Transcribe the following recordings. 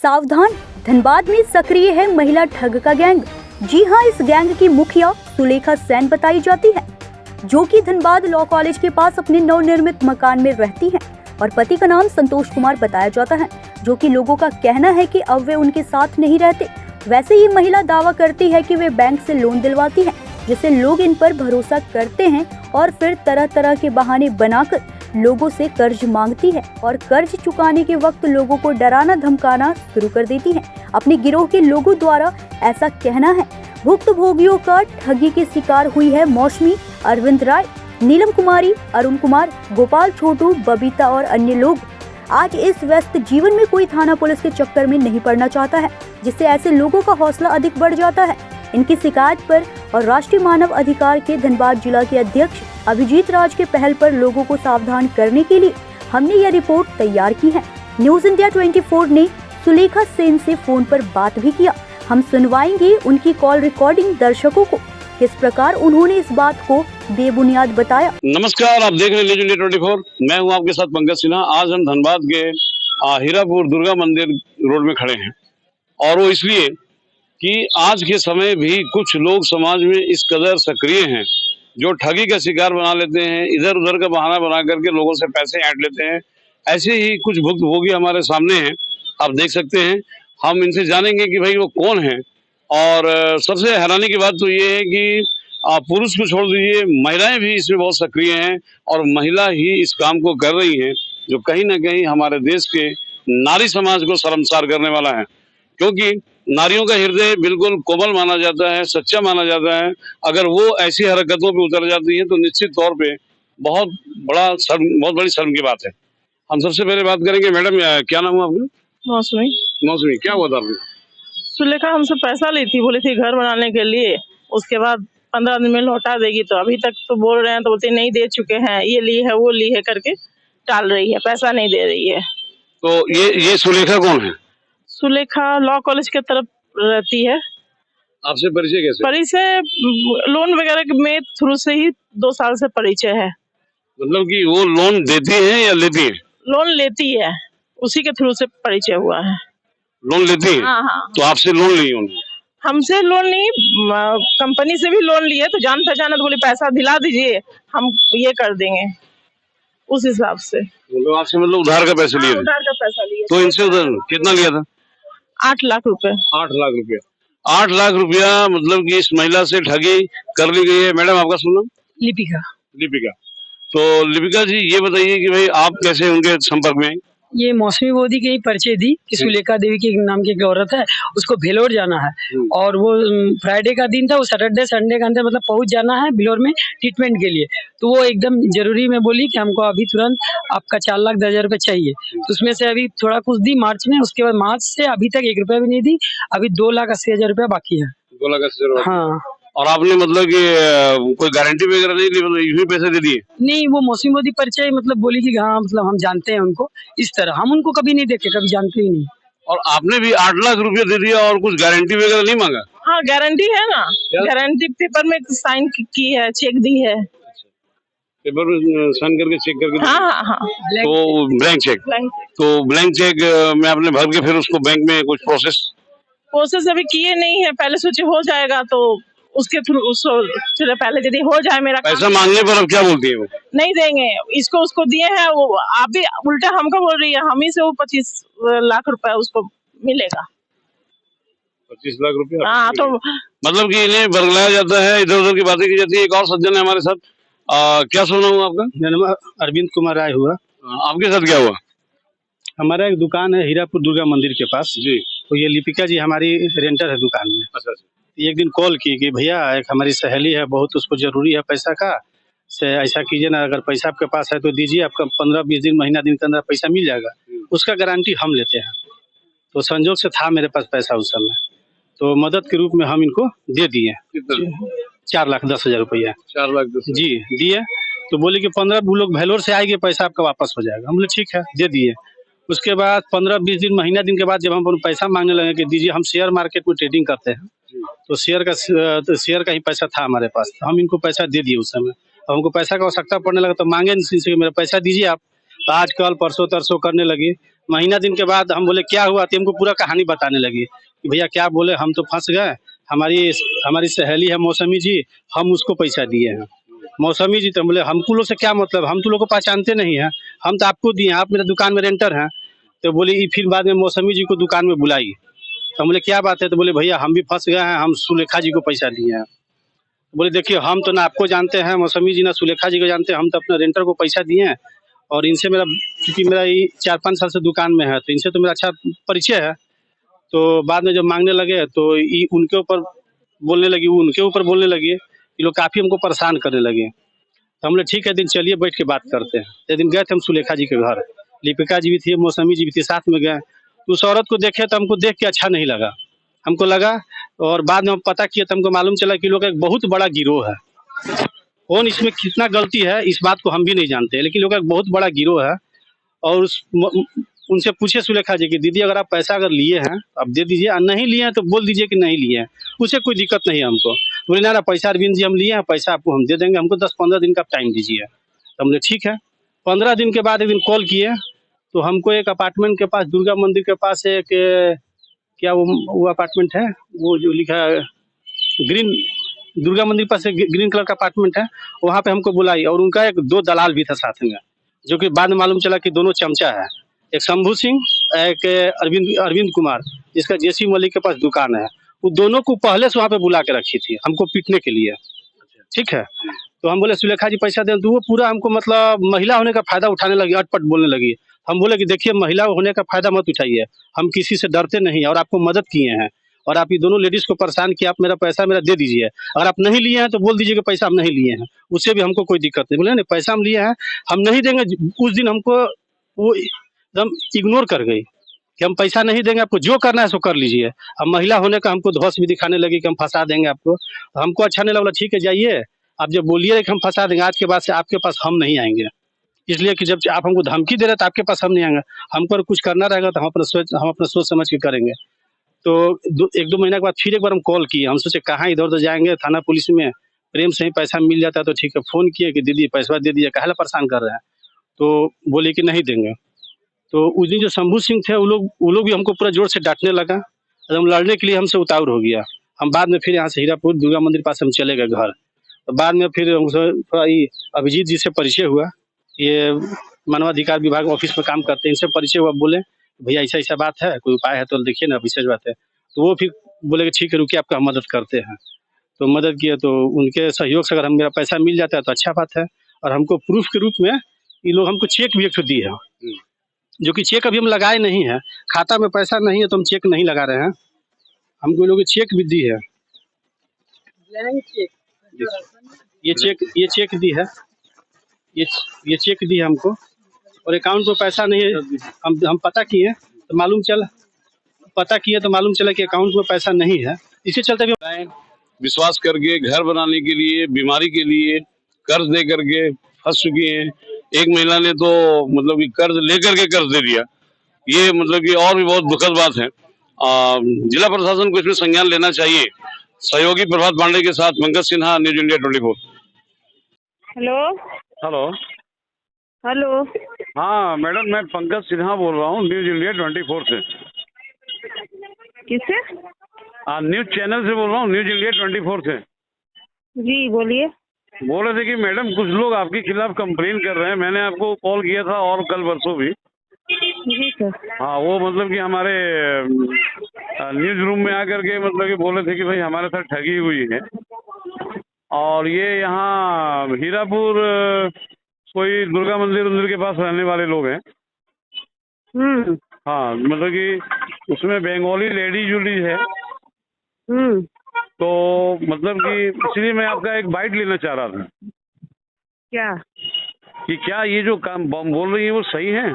सावधान, धनबाद में सक्रिय है महिला ठग का गैंग। जी हां, इस गैंग की मुखिया सुलेखा सेन बताई जाती है, जो कि धनबाद लॉ कॉलेज के पास अपने नवनिर्मित मकान में रहती हैं और पति का नाम संतोष कुमार बताया जाता है, जो कि लोगों का कहना है कि अब वे उनके साथ नहीं रहते। वैसे ये महिला दावा करती है कि वे बैंक से लोन दिलवाती है, जिससे लोग इन पर भरोसा करते हैं और फिर तरह तरह के बहाने बनाकर लोगों से कर्ज मांगती है और कर्ज चुकाने के वक्त लोगों को डराना धमकाना शुरू कर देती है। अपने गिरोह के लोगों द्वारा ऐसा कहना है। भुक्तभोगियों का ठगी के शिकार हुई है मौसमी, अरविंद राय, नीलम कुमारी, अरुण कुमार, गोपाल, छोटू, बबीता और अन्य लोग। आज इस व्यस्त जीवन में कोई थाना पुलिस के चक्कर में नहीं पड़ना चाहता है, जिससे ऐसे लोगों का हौसला अधिक बढ़ जाता है। इनकी शिकायत पर और राष्ट्रीय मानव अधिकार के धनबाद जिला के अध्यक्ष अभिजीत राज के पहल पर लोगों को सावधान करने के लिए हमने यह रिपोर्ट तैयार की है। न्यूज इंडिया 24 ने सुलेखा सेन से फोन पर बात भी किया। हम सुनवाएंगे उनकी कॉल रिकॉर्डिंग दर्शकों को, किस प्रकार उन्होंने इस बात को बेबुनियाद बताया। नमस्कार, आप देख रहे हैं न्यूज इंडिया 24। मैं हूं आपके साथ पंकज सिन्हा। आज हम धनबाद के हीरापुर दुर्गा मंदिर रोड में खड़े हैं, और वो इसलिए कि आज के समय भी कुछ लोग समाज में इस कदर सक्रिय हैं जो ठगी का शिकार बना लेते हैं, इधर उधर का बहाना बना करके लोगों से पैसे ऐंठ लेते हैं। ऐसे ही कुछ भुक्तभोगी हमारे सामने हैं, आप देख सकते हैं। हम इनसे जानेंगे कि भाई वो कौन है। और सबसे हैरानी की बात तो ये है कि पुरुष को छोड़ दीजिए, महिलाएं भी इसमें बहुत सक्रिय हैं और महिला ही इस काम को कर रही हैं, जो कहीं ना कहीं हमारे देश के नारी समाज को शर्मसार करने वाला है। क्योंकि नारियों का हृदय बिल्कुल कोमल माना जाता है, सच्चा माना जाता है। अगर वो ऐसी हरकतों पे उतर जाती हैं तो निश्चित तौर पे बहुत बड़ी शर्म की बात है। हम सबसे पहले बात करेंगे, मैडम क्या नाम है आपका? मौसमी। मौसमी, क्या हुआ था आपने? सुलेखा हमसे पैसा ली थी, बोली थी घर बनाने के लिए, उसके बाद 15 दिन में लौटा देगी। तो अभी तक तो बोल रहे हैं, तो बोलते नहीं दे चुके हैं, ये ली है वो ली है करके टाल रही है, पैसा नहीं दे रही है। तो ये सुलेखा कौन है? सुलेखा लॉ कॉलेज के तरफ रहती है। आपसे परिचय कैसे? परिचय लोन वगैरह में थ्रू से ही 2 साल से परिचय है। मतलब कि वो लोन देती है या लेती है? लोन लेती है, उसी के थ्रू से परिचय हुआ है। लोन लेती है? हाँ। तो आपसे लोन ली उन्होंने? हमसे लोन नहीं, कंपनी से भी लोन लिए, तो जान पहचान तो बोले पैसा दिला दीजिए, हम ये कर देंगे उस हिसाब से। तो आपसे मतलब उधार का पैसे लिए? उधार का पैसा लिए। तो इनसे उधार कितना लिया था? 8 लाख रुपए। 8 लाख रुपया। 8 लाख रुपया मतलब कि इस महिला से ठगी कर ली गई है। मैडम, आपका शुभ नाम? लिपिका। लिपिका। तो लिपिका जी, ये बताइए कि भाई आप कैसे उनके संपर्क में आई? ये मौसमी मोदी के ही परिचय दी कि सुलेखा देवी की नाम की एक औरत है, उसको भेलोर जाना है और वो फ्राइडे का दिन था, वो सैटरडे संडे के अंदर मतलब पहुंच जाना है भेलोर में ट्रीटमेंट के लिए। तो वो एकदम जरूरी में बोली कि हमको अभी तुरंत आपका 4,10,000 रुपये चाहिए। तो उसमें से अभी थोड़ा कुछ दी मार्च में, उसके बाद मार्च से अभी तक 1 रुपया भी नहीं दी। अभी 2,80,000 रुपया बाकी है। 2,80,000? हाँ। और आपने मतलब कि कोई गारंटी वगैरह नहीं ली, मतलब यूं पैसे दे दिए? नहीं, वो मौसमी मोदी परिचय मतलब बोली कि हाँ मतलब हम जानते हैं उनको, इस तरह। हम उनको कभी नहीं देखे, कभी जानते ही नहीं। और आपने भी 8 लाख रुपया दे दिया और कुछ गारंटी वगैरह नहीं मांगा? हाँ, गारंटी है ना, गारंटी पेपर में साइन की है, चेक दी है। पेपर में साइन करके चेक करके? हाँ। तो ब्लैंक चेक? तो ब्लैंक चेक में आपने भर के फिर उसको बैंक में कुछ प्रोसेस अभी किए नहीं है, पहले सोचे हो जाएगा तो उसके थ्रू चलो पहले यदि हो जाए मेरा पैसा मांगने पर अब क्या बोलती है वो? नहीं देंगे, इसको उसको दिए हैं, वो आप भी उल्टा हमको बोल रही है, हम ही से वो 25 लाख रुपए उसको मिलेगा। 25 लाख रुपया? हाँ। तो मतलब कि इन्हें बरगलाया जाता है, इधर उधर की बातें की जाती है। एक और सज्जन है हमारे साथ। क्या सुना हुआ आपका? मेरा नाम अरविंद कुमार राय हुआ। आपके साथ क्या हुआ? हमारा एक दुकान है हीरापुर दुर्गा मंदिर के पास जी। तो ये लिपिका जी हमारी रेंटर है दुकान में। अच्छा। एक दिन कॉल की कि भैया एक हमारी सहेली है, बहुत उसको जरूरी है पैसा का, से ऐसा कीजिए ना, अगर पैसा आपके पास है तो दीजिए, आपका 15-20 दिन महीना दिन के अंदर पैसा मिल जाएगा, उसका गारंटी हम लेते हैं। तो संजोग से था मेरे पास पैसा उस समय, तो मदद के रूप में हम इनको दे दिए। 4,10,000 रुपया। 4,10,000 जी दिए। तो बोले कि 15 वो लोग भेलोर से आएंगे, पैसा आपका वापस हो जाएगा। हम बोले ठीक है, दे दिए। उसके बाद 15-20 दिन महीना दिन के बाद जब हम पैसा मांगने लगे कि दीजिए, हम शेयर मार्केट में ट्रेडिंग करते हैं, तो शेयर का ही पैसा था हमारे पास, तो हम इनको पैसा दे दिए उस समय। अब हमको पैसा का आवश्यकता पड़ने लगा तो मांगे नहीं कि मेरा पैसा दीजिए आप। तो आज कल परसों तरसों करने लगी। महीना दिन के बाद हम बोले क्या हुआ, तो हमको पूरा कहानी बताने लगी कि भैया क्या बोले, हम तो फंस गए, हमारी हमारी सहेली है मौसमी जी, हम उसको पैसा दिए हैं। मौसमी जी तो बोले हमको लोग से क्या मतलब, हम तो लोग को पहचानते नहीं है, हम तो आपको दिए हैं, आप मेरे दुकान में रेंटर हैं। तो बोली फिर बाद में मौसमी जी को दुकान में बुलाई, तो हम बोले क्या बात है, तो बोले भैया हम भी फंस गए हैं, हम सुलेखा जी को पैसा दिए हैं। बोले देखिए हम तो ना आपको जानते हैं मौसमी जी, ना सुलेखा जी को जानते हैं, हम तो अपने रेंटर को पैसा दिए हैं। और इनसे मेरा, क्योंकि मेरा ये 4-5 साल से दुकान में है, तो इनसे तो मेरा अच्छा परिचय है। तो बाद में जब मांगने लगे तो ये उनके ऊपर बोलने लगी, वो उनके ऊपर बोलने लगी, ये लोग काफ़ी हमको परेशान करने लगे। तो हम बोले ठीक है, दिन चलिए बैठ के बात करते हैं। एक दिन गए थे हम सुलेखा जी के घर, लिपिका जी भी थी, मौसमी जी भी थी, साथ में गए। तो उस औरत को देखे तो हमको देख के अच्छा नहीं लगा, हमको लगा। और बाद में हम पता किए तो हमको मालूम चला कि लोग एक बहुत बड़ा गिरोह है। कौन इसमें कितना गलती है इस बात को हम भी नहीं जानते, लेकिन लोग एक बहुत बड़ा गिरोह है। और उनसे पूछे सुलेखा जी कि दीदी अगर आप पैसा अगर लिए हैं आप दे दीजिए, और नहीं लिए हैं तो बोल दीजिए कि नहीं लिए हैं, उसे कोई दिक्कत नहीं है हमको। बोले ना पैसा अरविंद जी हम लिए हैं, पैसा आपको हम दे देंगे, हमको 10-15 दिन का टाइम दीजिए। तो हमने ठीक है। 15 दिन के बाद एक दिन कॉल किए, तो हमको एक अपार्टमेंट के पास, दुर्गा मंदिर के पास एक, क्या वो अपार्टमेंट है, वो जो लिखा है ग्रीन, दुर्गा मंदिर पास एक ग्रीन कलर का अपार्टमेंट है, वहाँ पे हमको बुलाई। और उनका एक 2 दलाल भी था साथ में, जो कि बाद में मालूम चला कि दोनों चमचा है, एक शंभू सिंह, एक अरविंद कुमार, जिसका जेसी मलिक के पास दुकान है। वो दोनों को पहले से वहाँ पे बुला के रखी थी हमको पीटने के लिए, ठीक है। तो हम बोले सुलेखा जी पैसा दें, तो वो पूरा हमको मतलब महिला होने का फायदा उठाने लगी, अटपट बोलने लगी। हम बोले कि देखिए महिला होने का फायदा मत उठाइए, हम किसी से डरते नहीं और आपको मदद किए हैं, और आप ये दोनों लेडीज को परेशान किया, आप मेरा पैसा मेरा दे दीजिए। अगर आप नहीं लिए हैं तो बोल दीजिए कि पैसा हम नहीं लिए हैं, उससे भी हमको कोई दिक्कत नहीं। बोले नहीं पैसा हम लिए हैं, हम नहीं देंगे। उस दिन हमको वो एकदम इग्नोर कर गई कि हम पैसा नहीं देंगे, आपको जो करना है सो कर लीजिए। अब महिला होने का हमको धौस भी दिखाने लगी कि हम फंसा देंगे आपको। हमको अच्छा नहीं लगा, ठीक है जाइए, आप जब बोलिए कि हम फंसा देंगे, आज के बाद से आपके पास हम नहीं आएंगे। इसलिए कि जब आप हमको धमकी दे रहे तो आपके पास हम नहीं आएंगे, हमको अगर कुछ करना रहेगा तो हम अपना सोच समझ के करेंगे। तो 1-2 महीने के बाद फिर एक बार हम कॉल किए, हम सोचे कहाँ इधर-उधर जाएंगे, थाना पुलिस में प्रेम से ही पैसा मिल जाता है तो ठीक है। फ़ोन किए कि दीदी पैसा दे दीजिए, काहे ला परेशान कर रहे हैं, तो बोली कि नहीं देंगे। तो उस दिन जो शंभू सिंह थे वो लोग भी हमको पूरा जोर से डांटने लगा, एकदम लड़ने के लिए हमसे उतावड़ हो गया। हम बाद में फिर यहाँ से हीरापुर दुर्गा मंदिर पास हम चले गए घर। तो बाद में फिर हमसे थोड़ा ये अभिजीत जी से परिचय हुआ, ये मानवाधिकार विभाग ऑफिस में काम करते हैं, इनसे परिचय हुआ। बोले भैया ऐसा बात है, कोई उपाय है तो देखिए ना, विशेष बात है। तो वो फिर बोले कि ठीक है रुकिए आपका हम मदद करते हैं। तो मदद किया, तो उनके सहयोग से अगर हम मेरा पैसा मिल जाता है तो अच्छा बात है। और हमको प्रूफ के रूप में ये लोग हमको चेक भी एक ठो दिए है, जो कि चेक अभी हम लगाए नहीं है, खाता में पैसा नहीं है तो हम चेक नहीं लगा रहे हैं। हमको लोग चेक भी दी है, ये चेक दी है, ये चेक दी है हमको। और अकाउंट में पैसा नहीं है, हम पता किए तो मालूम चला कि अकाउंट में पैसा नहीं है। इसी चलते भी विश्वास करके घर बनाने के लिए, बीमारी के लिए कर्ज दे करके फंस चुकी हैं। एक महिला ने तो मतलब कि कर्ज लेकर के कर्ज दे दिया, ये मतलब कि और भी बहुत दुखद बात है। जिला प्रशासन को इसमें संज्ञान लेना चाहिए। सहयोगी प्रभात पांडे के साथ Pankaj Sinha, news India 24। Hello hello, hello, हाँ मैडम, मैं पंकज सिन्हा बोल रहा हूँ न्यूज इंडिया 24 से। किससे? न्यूज चैनल से बोल रहा हूँ, न्यूज इंडिया 24 से। जी बोलिए। बोल रहे थे कि मैडम कुछ लोग आपके खिलाफ कंप्लेन कर रहे हैं, मैंने आपको कॉल किया था और कल परसों भी। जी सर। हाँ, वो मतलब कि हमारे न्यूज रूम में आकर के मतलब कि बोले थे कि भाई हमारे साथ ठगी हुई है। और ये यहाँ हीरापुर कोई दुर्गा मंदिर के पास रहने वाले लोग हैं। हाँ, मतलब कि उसमें बंगाली लेडी जुली है। तो मतलब कि इसलिए मैं आपका एक बाइट लेना चाह रहा था। क्या? कि क्या ये जो काम बोल रही है वो सही है?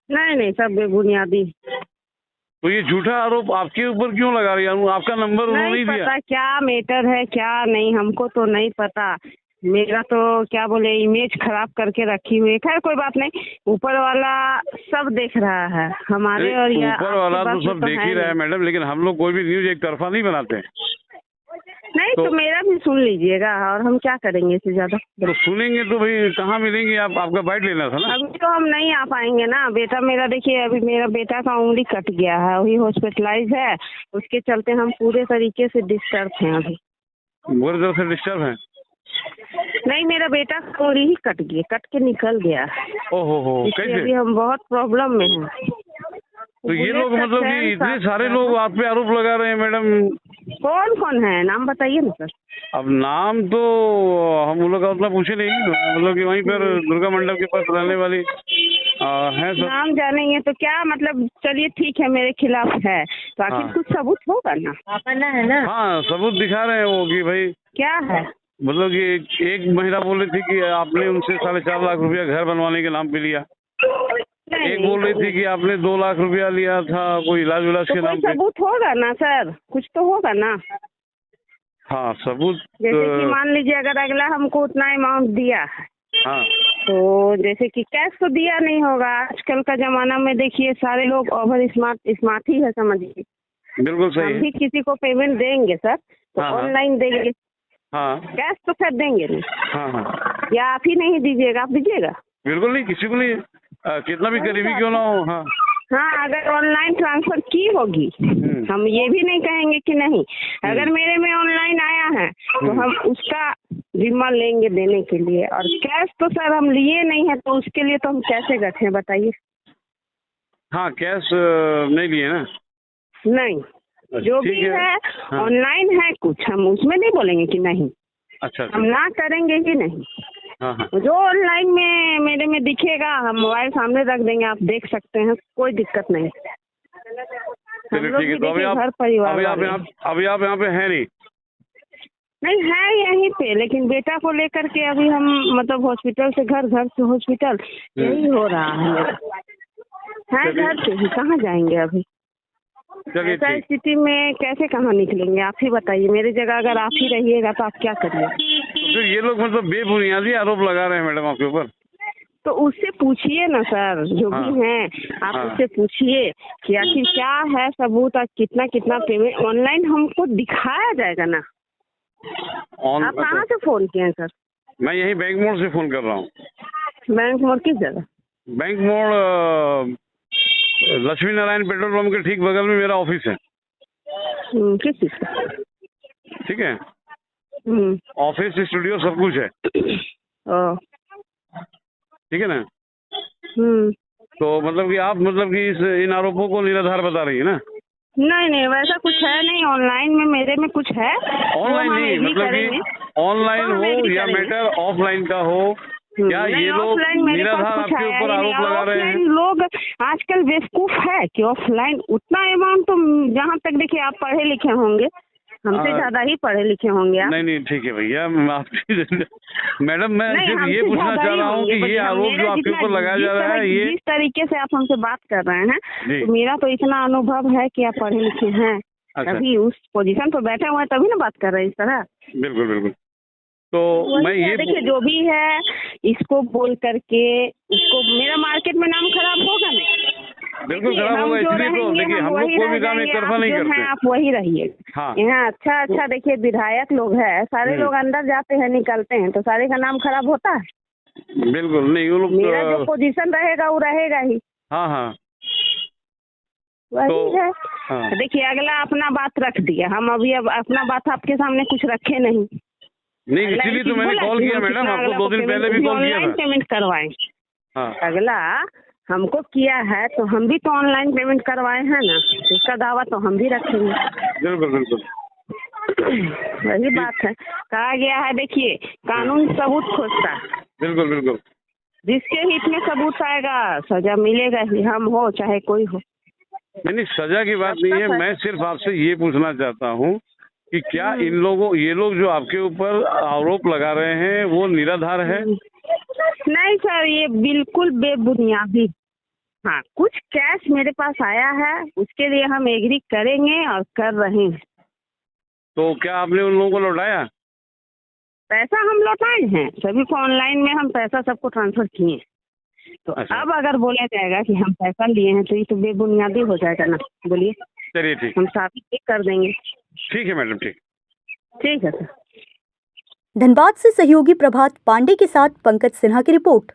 नहीं, सब बेबुनियादी। तो ये झूठा आरोप आपके ऊपर क्यों लगा रही है? आपका नंबर उन्होंने नहीं दिया। पता क्या मैटर है क्या नहीं, हमको तो नहीं पता। मेरा तो क्या बोले इमेज खराब करके रखी हुई है। खैर कोई बात नहीं, ऊपर वाला सब देख रहा है हमारे। और ऊपर वाला तो सब देख ही रहा है मैडम, लेकिन हम लोग कोई भी न्यूज एक तरफा नहीं बनाते। नहीं तो मेरा भी सुन लीजिएगा, और हम क्या करेंगे इससे ज्यादा। तो सुनेंगे तो भाई कहाँ मिलेंगे आप? आपका बाइट लेना था ना। अभी तो हम नहीं आ पाएंगे ना, बेटा मेरा देखिए, अभी मेरा बेटा का उंगली कट गया है, वही हॉस्पिटलाइज है, उसके चलते हम पूरे तरीके से डिस्टर्ब हैं अभी। बुरी तरह से डिस्टर्ब है? नहीं, मेरा बेटा का उंगली ही कट गया, कट के निकल गया। ओहो, इसलिए कैसे? अभी हम बहुत प्रॉब्लम में हैं। तो ये लोग मतलब कि इतने सारे लोग आप पे आरोप लगा रहे हैं मैडम। कौन कौन है, नाम बताइए ना सर। अब नाम तो हम उन लोग का उतना पूछे नहीं, मतलब कि वहीं पर दुर्गा मंडप के पास रहने वाली है सर। नाम जानेंगे तो क्या मतलब, चलिए ठीक है, मेरे खिलाफ है तो आखिर हाँ। कुछ सबूत होगा ना, अपना है ना। हाँ, सबूत दिखा रहे हैं वो कि भाई क्या है? मतलब कि एक महिला बोल रही थी कि आपने उनसे 4.5 लाख रुपया घर बनवाने के नाम पे लिया। एक बोल रही थी कि आपने 2 लाख रुपया लिया था कोई इलाज विलाज तो के कोई नाम पे। सबूत होगा ना सर, कुछ तो होगा ना। हाँ, सबूत। जैसे कि मान लीजिए अगर अगला हमको उतना अमाउंट दिया है, हाँ, तो जैसे कि कैश तो दिया नहीं होगा। आजकल का जमाना में देखिए सारे लोग ओवर स्मार्ट ही है, समझिए। बिल्कुल सही हम है। भी किसी को पेमेंट देंगे सर तो हाँ, हाँ। ऑनलाइन देंगे, हाँ, कैश तो फिर देंगे नहीं। हाँ, हाँ, या आप ही नहीं दीजिएगा, आप दीजिएगा? बिल्कुल नहीं, किसी को नहीं। कितना भी करीबी क्यों ना हो। हाँ, हाँ, अगर ऑनलाइन ट्रांसफर की होगी, हम ये भी नहीं कहेंगे कि नहीं। अगर मेरे में ऑनलाइन आया है तो हम उसका जिम्मा लेंगे देने के लिए, और कैश तो सर हम लिए नहीं है, तो उसके लिए तो हम कैसे रखें बताइए। हाँ, कैश नहीं लिए ना। नहीं, जो ठीक भी है। है हाँ। ऑनलाइन है, कुछ हम उसमें नहीं बोलेंगे कि नहीं, अच्छा, हम ना करेंगे ही नहीं। हाँ, हाँ, जो ऑनलाइन में मेरे में दिखेगा हम मोबाइल सामने रख देंगे, आप देख सकते हैं, कोई दिक्कत नहीं। हम चलिए लोग ठीक है। भी तो अभी देखिए आप घर परिवार अभी आप वाले यहाँ अभी आप यहाँ पे हैं नहीं? नहीं है यहीं पे, लेकिन बेटा को लेकर के अभी हम मतलब हॉस्पिटल से घर, घर से हॉस्पिटल, यही हो रहा है मेरा। है चलिए। घर से ही, कहाँ जाएंगे अभी? चलिए ऐसा ठीक। स्थिति में कैसे कहाँ निकलेंगे, आप ही बताइए। मेरी जगह अगर आप ही रहिएगा तो आप क्या करिए? तो फिर ये लोग मतलब बेबुनियादी आरोप लगा रहे हैं मैडम आपके ऊपर। तो उससे पूछिए ना सर, जो हाँ। भी हैं आप हाँ। उससे पूछिए कि आखिर क्या है सबूत, और कितना कितना पेमेंट ऑनलाइन हमको दिखाया जाएगा ना। आप कहाँ से फोन किए हैं सर? मैं यही बैंक मोड़ से फोन कर रहा हूँ। बैंक मोड़ किस जगह? बैंक मोड़ लक्ष्मी नारायण पेट्रोल पंप के ठीक बगल में मेरा ऑफिस है। किस चीज का? ठीक है, हम्म, ऑफिस स्टूडियो सब कुछ है। ओ, ठीक है ना। हम्म। तो मतलब कि आप मतलब कि इन आरोपों को निराधार बता रही है ना? नहीं नहीं, वैसा कुछ है नहीं। ऑनलाइन में मेरे में कुछ है, ऑनलाइन वो हम नहीं, एग्री मतलब करेंगे। कि ऑनलाइन हाँ, हम हो एग्री या करेंगे। मैटर ऑफलाइन का हो, क्या नहीं, ये लोग ऑफलाइन मेरे पास निराधार कुछ आपके आया ऊपर ही आरोप नहीं। लगा रहे हैं? ऑफलाइन लोग आजकल बेवकूफ है कि ऑफलाइन उतना अमाउंट, तो जहाँ तक देखिए आप पढ़े लिखे होंगे, हमसे हाँ। ज्यादा ही पढ़े लिखे होंगे आप। नहीं नहीं, ठीक है भैया, मैडम मैं नहीं, सिर्फ हमसे ये पूछना ज्यादा चाह ही रहा हूँ होंगे, कि बट ये आरोप मेरा जो आपके जितना- ऊपर लगाया जा रहा है, ये जिस तरीके से आप हमसे बात कर रहे हैं, जी। तो मेरा तो इतना अनुभव है कि आप पढ़े लिखे हैं, अच्छा। तभी उस पोजीशन पर बैठे हुए हैं, तभी ना बात कर रहे हैं इस तरह। बिल्कुल बिल्कुल। तो मैं वही है, ये देखिए जो भी है इसको बोल करके उसको, मेरा मार्केट में नाम खराब होगा नहीं। बिल्कुल देखिए, खराब हम होगा, जो इसलिए तो रहेंगे, देखिए हम लोग वही कोई रह भी काम एक जाएंगे, तरफा आप नहीं जो करते। हैं आप वही रहिए। हाँ। यहाँ अच्छा देखिए विधायक लोग हैं, सारे लोग अंदर जाते हैं निकलते हैं, तो सारे का नाम खराब होता है। बिल्कुल नहीं, वो लोग मेरा जो पोजीशन रहेगा वो रहेगा ही। हाँ हाँ। वही तो है। हाँ। देखिए अगला अपना बात रख दिया, हम अभी अब अपना बात आपके सामने कुछ रखे नहीं। नहीं, इसीलिए तो मैंने कॉल किया मैडम, आपको 2 दिन पहले भी कॉल किया ऑनलाइन था। पेमेंट करवाएं। हाँ। अगला हमको किया है तो हम भी तो ऑनलाइन पेमेंट करवाए हैं ना, उसका दावा तो हम भी रखेंगे। बिल्कुल बिल्कुल। वही बात है, कहा गया है देखिए कानून सबूत खोजता है, बिल्कुल बिल्कुल। जिसके हित में सबूत आएगा सजा मिलेगा ही, हम हो चाहे कोई हो। नहीं, सजा की बात नहीं है, मैं सिर्फ आपसे ये पूछना चाहता हूँ कि क्या इन लोगों, ये लोग जो आपके ऊपर आरोप लगा रहे हैं वो निराधार है? नहीं सर, ये बिल्कुल बेबुनियादी। हाँ, कुछ कैश मेरे पास आया है, उसके लिए हम एग्री करेंगे और कर रहे हैं। तो क्या आपने उन लोगों को लौटाया? पैसा हम लौटाए हैं, सभी को ऑनलाइन में हम पैसा सबको ट्रांसफर किए। तो अच्छा। अब अगर बोला जाएगा कि हम पैसा लिए हैं तो ये तो बेबुनियादी हो जाएगा ना। बोलिए, चलिए ठीक, हम साबित भी कर देंगे। ठीक है मैडम, ठीक। ठीक है सर। धनबाद से सहयोगी प्रभात पांडे के साथ पंकज सिन्हा की रिपोर्ट।